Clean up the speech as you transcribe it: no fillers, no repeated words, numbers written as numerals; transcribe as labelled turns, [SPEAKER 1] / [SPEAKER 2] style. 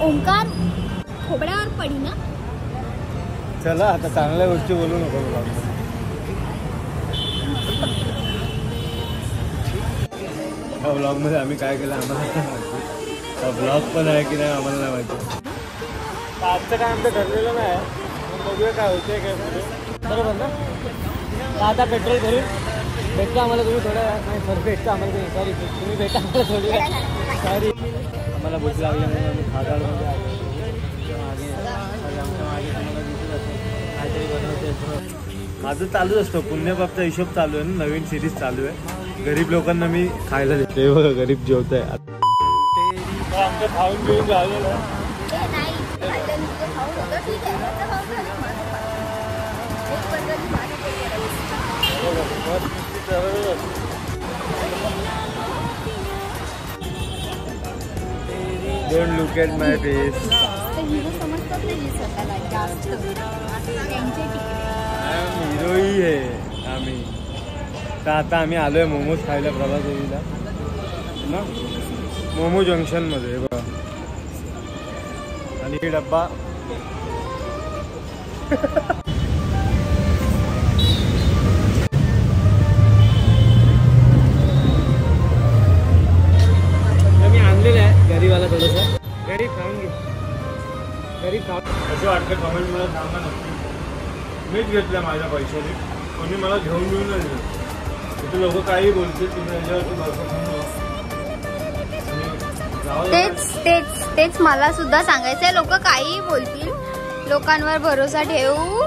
[SPEAKER 1] ओंकार खोबड्यावर पडी ना.
[SPEAKER 2] चला आता चांगल्या गोष्टी बोलू नको. ह्या ब्लॉग मध्ये आम्ही काय केलं आम्हाला नाही माहिती. ब्लॉग पण आहे की नाही आम्हाला नाही माहिती. आजचं काय आमचं ठरलेलं नाही. बघूया काय होते काय बरोबर ना. आता पेट्रोल भरून भेटतं आम्हाला. तुम्ही थोड्या नाही सर भेटतं आम्हाला. तुम्ही सॉरी तुम्ही भेटा आम्हाला थोडी सॉरी. आम्हाला भूक लागली म्हणून आम्ही खादाडमध्ये आलो. आमच्या मागे तुम्हाला दिसत असेल काहीतरी बनवते. माझं चालूच असतो पुण्यपापचा हिशोब चालू आहे ना. नवीन सिरीज चालू आहे. गरीब लोकांना मी खायला देते. बघा गरीब जेवत आहे. आमचं खाऊन घेऊन झालेलं आहे. Don't look at my face. Hero ही आहे आम्ही. तर आता आम्ही आलोय मोमोज खायला प्रभादेवीला ना. मोमो जंक्शन मध्ये बघा. आणि डब्बा मी आणलेलं आहे. गरीबाला थोडंसं गरीब खाऊन घे. गरीब खाऊन असं वाटतं. कमेंट मला सांगा नक्की. मीच घेतलं माझ्या पैशाने. कोणी मला घेऊन घेऊन नाही दिलं. तिथे लोक काही बोलतील. तुम्ही याच्यावरती
[SPEAKER 1] तेच मला सुद्धा सांगायचंय. लोक काही बोलतील. लोकांवर भरोसा ठेवू